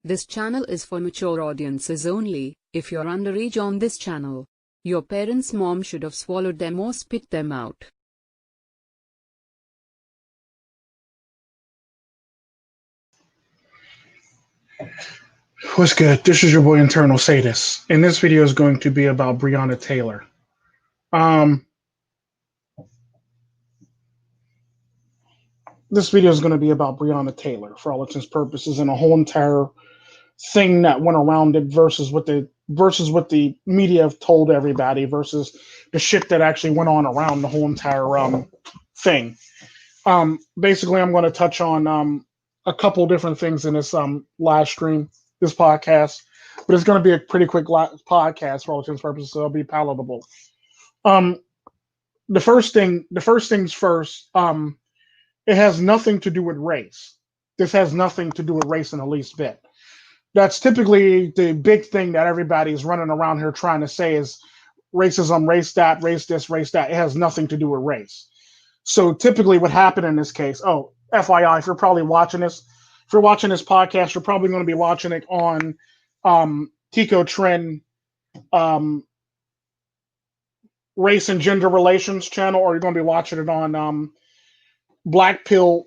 This channel is for mature audiences only. If you're underage on this channel, your parents' mom should have swallowed them or spit them out. What's good? This is your boy Internal Sadist, and this video is going to be about Breonna Taylor. This video is going to be about Breonna Taylor for all intents and purposes, and a whole entire thing that went around it versus what the media have told everybody versus the shit that actually went on around the whole entire thing. Basically, I'm going to touch on a couple different things in this live stream, this podcast, but it's going to be a pretty quick podcast for all intents and purposes, so it'll be palatable. The first things first. It has nothing to do with race. This has nothing to do with race in the least bit. That's typically the big thing that everybody's running around here trying to say is racism, race that, race this, race that. It has nothing to do with race. So typically what happened in this case, FYI, if you're watching this podcast, you're probably going to be watching it on Tico Trend Race and Gender Relations channel, or you're going to be watching it on Black Pill,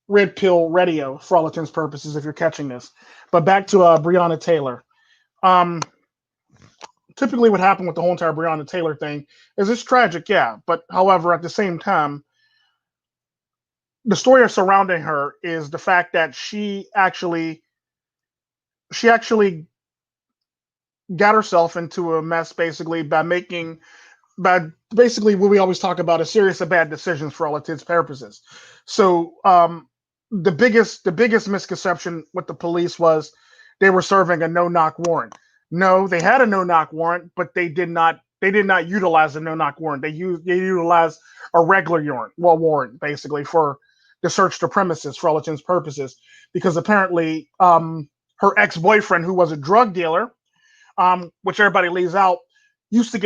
Red Pill Radio for all intents and purposes if you're catching this. But back to Breonna Taylor. Typically what happened with the whole entire Breonna Taylor thing is it's tragic, yeah. But however, at the same time, the story surrounding her is the fact that she actually got herself into a mess basically by basically what we always talk about, a series of bad decisions for all intents and purposes. So the biggest misconception with the police was they were serving a no-knock warrant. No, they had a no-knock warrant, but they did not utilize a no-knock warrant. They utilized a regular warrant basically for to search the premises for all intents and purposes, because apparently her ex-boyfriend, who was a drug dealer, which everybody leaves out, used to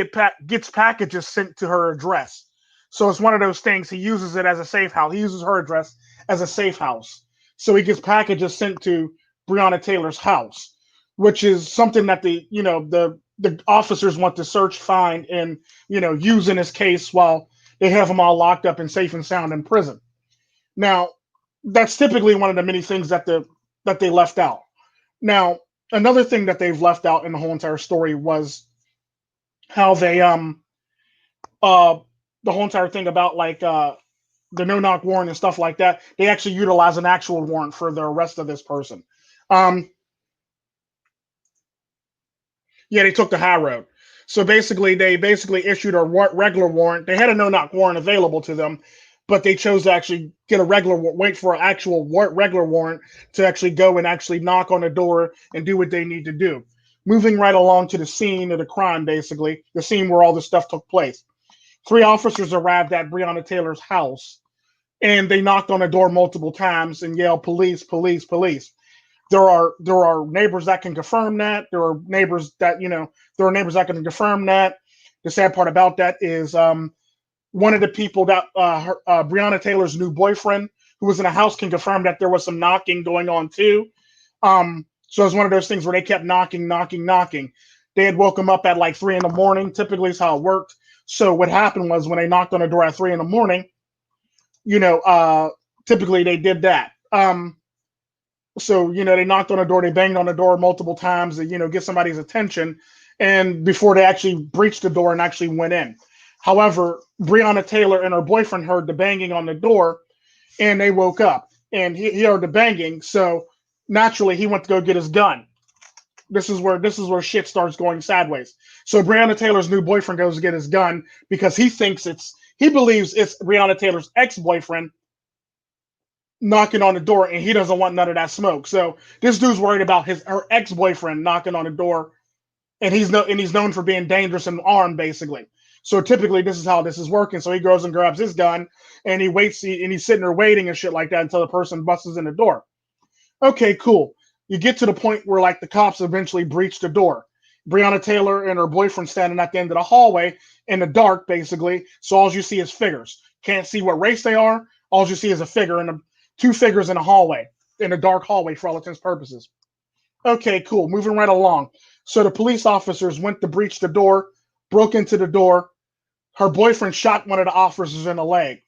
gets packages sent to her address. So it's one of those things. He uses it as a safe house. He uses her address as a safe house. So he gets packages sent to Breonna Taylor's house, which is something that the officers want to search, find, and use in his case while they have him all locked up and safe and sound in prison. Now, that's typically one of the many things that they left out. Now, another thing that they've left out in the whole entire story was how they the whole entire thing about the no-knock warrant and stuff like that. They actually utilize an actual warrant for the arrest of this person. Yeah, they took the high road. So basically, they issued a regular warrant. They had a no-knock warrant available to them, but they chose to actually get a wait for an actual regular warrant to actually go and actually knock on the door and do what they need to do. Moving right along to the scene of the crime, basically, the scene where all this stuff took place. 3 officers arrived at Breonna Taylor's house, and they knocked on the door multiple times and yelled, "Police, police, police." There are neighbors that can confirm that. There are neighbors that can confirm that. The sad part about that is one of the people that Breonna Taylor's new boyfriend, who was in the house, can confirm that there was some knocking going on too. So it's one of those things where they kept knocking. They had woke him up at like 3 a.m. Typically is how it worked. So what happened was when they knocked on the door at 3 a.m, typically they did that. So they knocked on the door, they banged on the door multiple times to get somebody's attention, and before they actually breached the door and actually went in. However, Breonna Taylor and her boyfriend heard the banging on the door, and they woke up, and he heard the banging. So naturally, he went to go get his gun. This is where shit starts going sideways. So Breonna Taylor's new boyfriend goes to get his gun because he believes it's Breonna Taylor's ex-boyfriend knocking on the door, and he doesn't want none of that smoke. So this dude's worried about her ex-boyfriend knocking on the door, and he's known for being dangerous and armed, basically. So typically, this is how this is working. So he goes and grabs his gun, and he waits, and he's sitting there waiting and shit like that until the person busts in the door. Okay, cool. You get to the point where like the cops eventually breach the door. Breonna Taylor and her boyfriend standing at the end of the hallway in the dark, basically. So all you see is figures. Can't see what race they are. All you see is a figure and two figures in a hallway, in a dark hallway for all intents and purposes. Okay, cool. Moving right along. So the police officers went to breach the door, broke into the door. Her boyfriend shot one of the officers in the leg.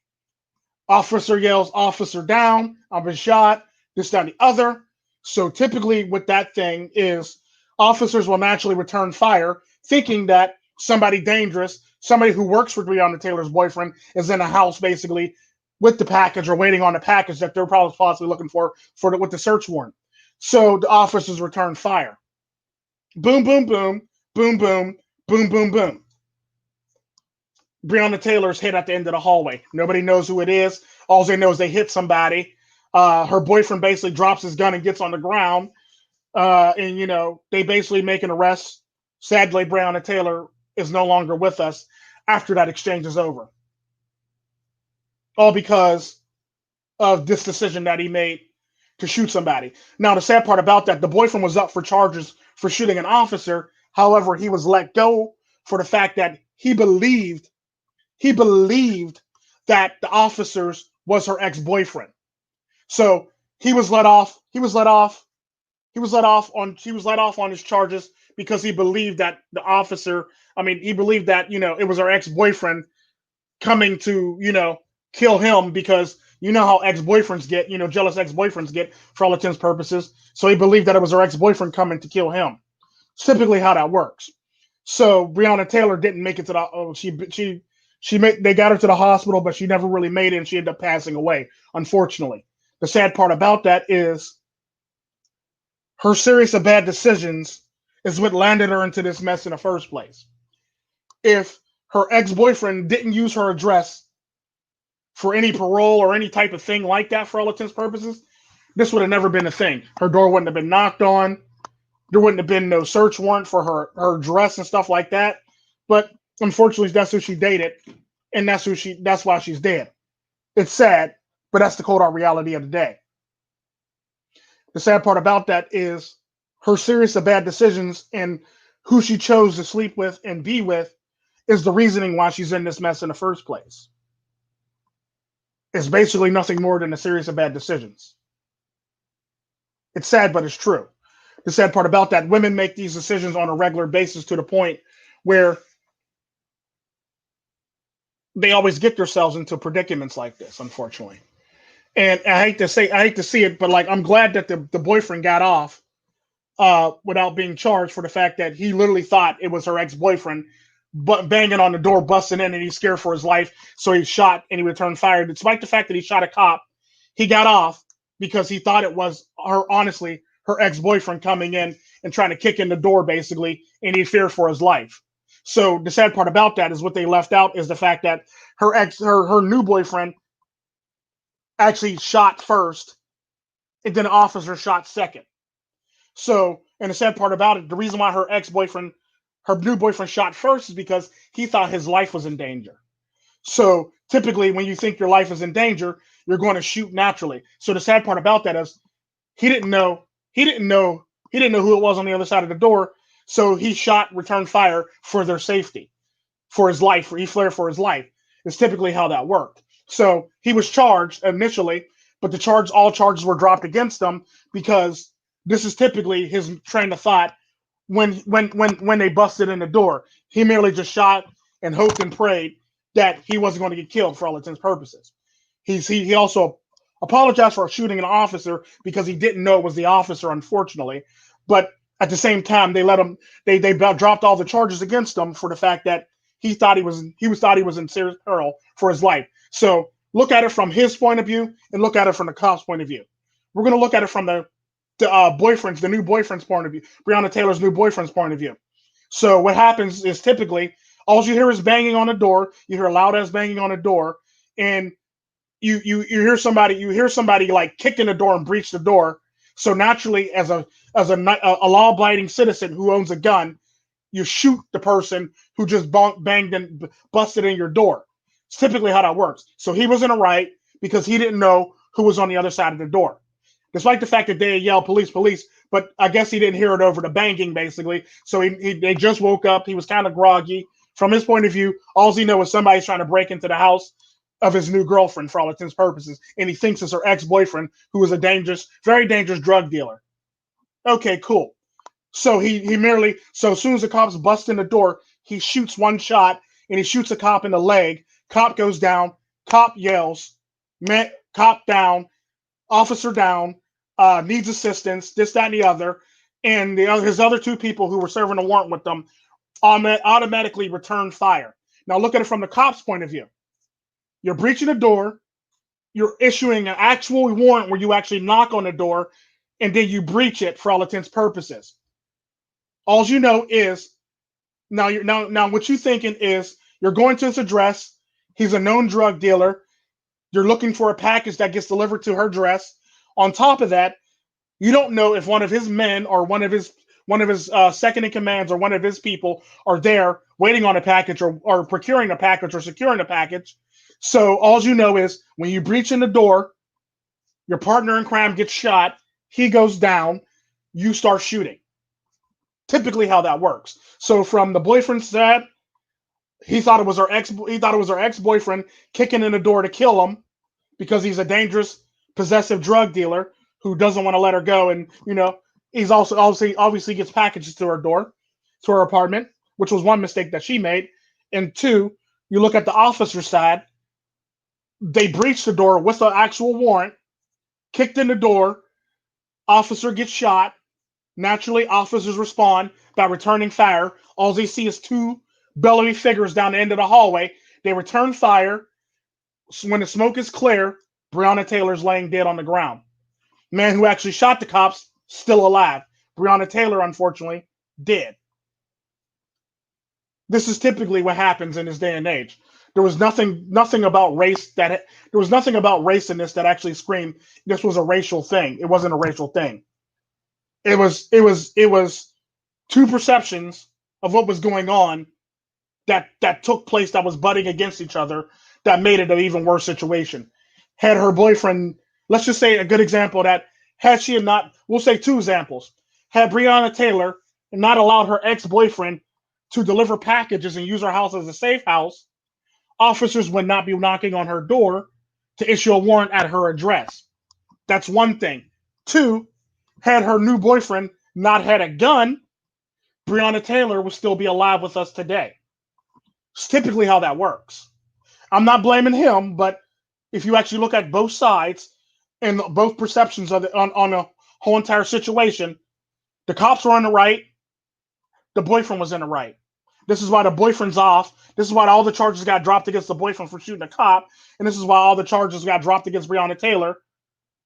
Officer yells, "Officer down. I've been shot." This, down, the other. So typically, with that thing is officers will naturally return fire, thinking that somebody dangerous, somebody who works for Breonna Taylor's boyfriend, is in a house basically with the package or waiting on the package that they're probably possibly looking for with the search warrant. So the officers return fire. Boom, boom, boom, boom, boom, boom, boom, boom. Breonna Taylor's hit at the end of the hallway. Nobody knows who it is. All they know is they hit somebody. Her boyfriend basically drops his gun and gets on the ground. And, they basically make an arrest. Sadly, Breonna Taylor is no longer with us after that exchange is over. All because of this decision that he made to shoot somebody. Now, the sad part about that, the boyfriend was up for charges for shooting an officer. However, he was let go for the fact that he believed that the officers was her ex-boyfriend. So he was let off. He was let off on his charges because he believed that he believed that, it was her ex-boyfriend coming to, kill him, because you know how ex-boyfriends get, jealous ex-boyfriends get for all intents and purposes. So he believed that it was her ex-boyfriend coming to kill him. It's typically how that works. So Breonna Taylor didn't make it to the they got her to the hospital, but she never really made it, and she ended up passing away, unfortunately. The sad part about that is her series of bad decisions is what landed her into this mess in the first place. If her ex-boyfriend didn't use her address for any parole or any type of thing like that for all intents and purposes, this would have never been a thing. Her door wouldn't have been knocked on. There wouldn't have been no search warrant for her address and stuff like that. But unfortunately, that's who she dated, and that's why she's dead. It's sad, but that's the cold hard reality of the day. The sad part about that is her series of bad decisions and who she chose to sleep with and be with is the reasoning why she's in this mess in the first place. It's basically nothing more than a series of bad decisions. It's sad, but it's true. The sad part about that, women make these decisions on a regular basis to the point where they always get themselves into predicaments like this, unfortunately. And I hate to see it, but like, I'm glad that the boyfriend got off without being charged for the fact that he literally thought it was her ex-boyfriend, but banging on the door, busting in, and he's scared for his life. So he shot and he returned fire. Despite the fact that he shot a cop, he got off because he thought it was her ex-boyfriend coming in and trying to kick in the door, basically, and he feared for his life. So the sad part about that is what they left out is the fact that her new boyfriend actually shot first, and then the officer shot second. So, and the sad part about it, the reason why her new boyfriend shot first is because he thought his life was in danger. So typically when you think your life is in danger, you're going to shoot naturally. So the sad part about that is he didn't know who it was on the other side of the door. So he shot, returned fire for their safety, for his life, he flared for his life. It's typically how that worked. So he was charged initially, but all charges were dropped against him because this is typically his train of thought when they busted in the door. He merely just shot and hoped and prayed that he wasn't going to get killed for all intents and purposes. He also apologized for shooting an officer because he didn't know it was the officer, unfortunately. But at the same time, they dropped all the charges against him for the fact that he thought he was in serious peril for his life. So look at it from his point of view and look at it from the cop's point of view. We're going to look at it from the new boyfriend's point of view, Breonna Taylor's new boyfriend's point of view. So what happens is typically all you hear is banging on the door. You hear a loud ass banging on the door, and you hear somebody like kick in the door and breach the door. So naturally, as a law-abiding citizen who owns a gun, you shoot the person who just banged and busted in your door. It's typically how that works. So he was in the right because he didn't know who was on the other side of the door. Despite the fact that they yelled police, police, but I guess he didn't hear it over the banging, basically. So they just woke up. He was kind of groggy. From his point of view, all he knows is somebody's trying to break into the house of his new girlfriend for all intents and purposes, and he thinks it's her ex-boyfriend, who is a dangerous, very dangerous drug dealer. Okay, cool. So he merely, so as soon as the cops bust in the door, he shoots one shot, and he shoots a cop in the leg. Cop goes down. Cop yells, cop down, officer down, needs assistance, this, that, and the other. And his other two people who were serving a warrant with them automatically return fire. Now look at it from the cop's point of view. You're breaching a door. You're issuing an actual warrant where you actually knock on the door, and then you breach it for all intents and purposes. All you know is now what you're thinking is you're going to his address. He's a known drug dealer. You're looking for a package that gets delivered to her address. On top of that, you don't know if one of his men or one of his second in commands or one of his people are there waiting on a package or procuring a package or securing a package. So all you know is when you breach in the door, your partner in crime gets shot, he goes down, you start shooting. Typically how that works. So from the boyfriend's side, he thought it was her ex-boyfriend kicking in the door to kill him because he's a dangerous, possessive drug dealer who doesn't want to let her go. And, he's also obviously gets packages to her door, to her apartment, which was one mistake that she made. And two, you look at the officer's side, they breached the door with the actual warrant, kicked in the door, officer gets shot. Naturally, officers respond by returning fire. All they see is two belly figures down the end of the hallway. They return fire. When the smoke is clear, Breonna Taylor's laying dead on the ground. Man who actually shot the cops, still alive. Breonna Taylor, unfortunately, dead. This is typically what happens in this day and age. There was nothing about race there was nothing about race in this that actually screamed this was a racial thing. It wasn't a racial thing. It was two perceptions of what was going on that took place that was butting against each other that made it an even worse situation. Had her boyfriend, let's just say a good example of that, had she not, we'll say two examples. Had Breonna Taylor not allowed her ex-boyfriend to deliver packages and use her house as a safe house, officers would not be knocking on her door to issue a warrant at her address. That's one thing. Two, had her new boyfriend not had a gun, Breonna Taylor would still be alive with us today. It's typically how that works. I'm not blaming him, but if you actually look at both sides and both perceptions of it on the whole entire situation, the cops were on the right, the boyfriend was in the right. This is why the boyfriend's off. This is why all the charges got dropped against the boyfriend for shooting a cop, and this is why all the charges got dropped against Breonna Taylor.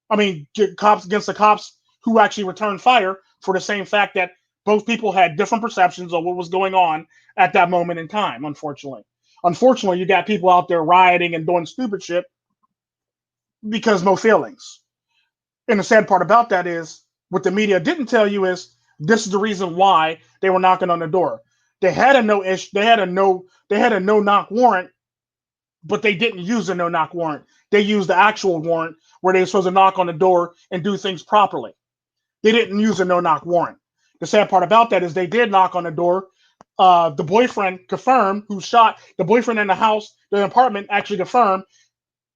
I mean, cops against the cops who actually returned fire for the same fact that both people had different perceptions of what was going on at that moment in time, unfortunately. Unfortunately, you got people out there rioting and doing stupid shit because no feelings. And the sad part about that is what the media didn't tell you is this is the reason why they were knocking on the door. They had a no knock warrant, but they didn't use a no knock warrant. They used the actual warrant where they were supposed to knock on the door and do things properly. They didn't use a no knock warrant. The sad part about that is they did knock on the door. The boyfriend confirmed who shot the boyfriend in the house, the apartment actually confirmed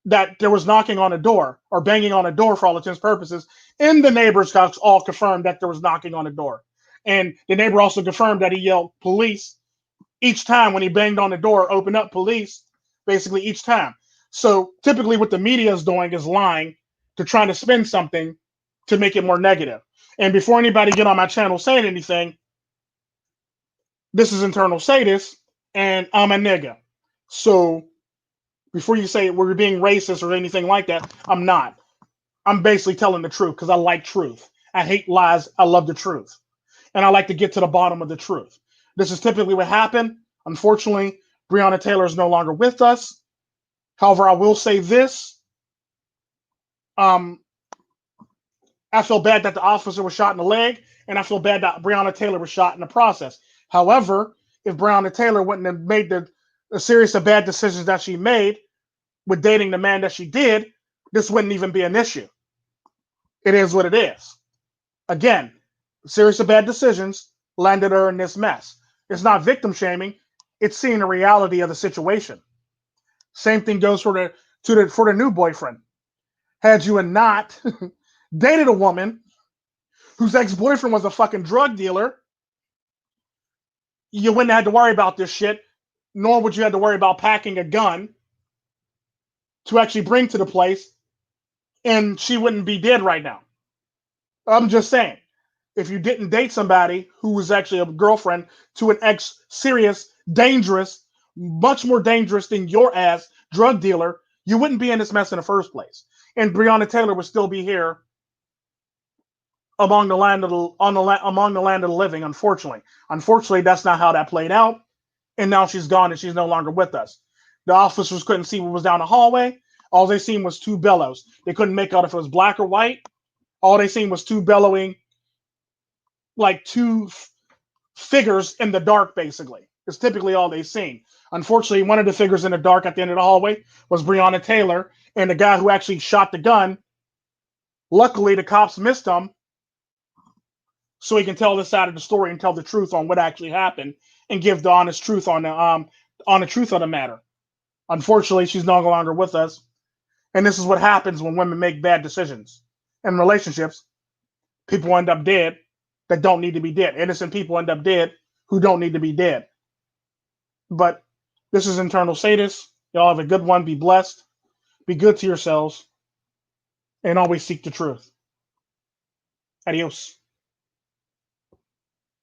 that there was knocking on a door or banging on a door for all intents and purposes. And the neighbors all confirmed that there was knocking on the door. And the neighbor also confirmed that he yelled police each time when he banged on the door, open up police, basically each time. So typically what the media is doing is lying to try to spin something to make it more negative. And before anybody get on my channel saying anything, this is Internal Sadist, and I'm a nigga. So before you say we're being racist or anything like that, I'm not. I'm basically telling the truth because I like truth. I hate lies. I love the truth. And I like to get to the bottom of the truth. This is typically what happened. Unfortunately, Breonna Taylor is no longer with us. However, I will say this. I feel bad that the officer was shot in the leg, and I feel bad that Breonna Taylor was shot in the process. However, if Breonna Taylor wouldn't have made the series of bad decisions that she made with dating the man that she did, this wouldn't even be an issue. It is what it is. Again, a series of bad decisions landed her in this mess. It's not victim shaming, it's seeing the reality of the situation. Same thing goes for the new boyfriend. Had you not dated a woman whose ex-boyfriend was a fucking drug dealer, you wouldn't have to worry about this shit, nor would you have to worry about packing a gun to actually bring to the place, and she wouldn't be dead right now. I'm just saying, if you didn't date somebody who was actually a girlfriend to an ex-serious, dangerous, much more dangerous than your ass drug dealer, you wouldn't be in this mess in the first place. And Breonna Taylor would still be here among the land of the living. Unfortunately, that's not how that played out. And now she's gone and she's no longer with us. The officers couldn't see what was down the hallway. All they seen was two bellows. They couldn't make out if it was black or white. All they seen was two bellowing, like two figures in the dark, basically. It's typically all they seen. Unfortunately, one of the figures in the dark at the end of the hallway was Breonna Taylor, and the guy who actually shot the gun. Luckily, the cops missed him, so he can tell this side of the story and tell the truth on what actually happened and give the honest truth on the truth of the matter. Unfortunately, she's no longer with us, and this is what happens when women make bad decisions in relationships. People end up dead that don't need to be dead. Innocent people end up dead who don't need to be dead. But this is Internal Sadist. Y'all have a good one. Be blessed. Be good to yourselves. And always seek the truth. Adios.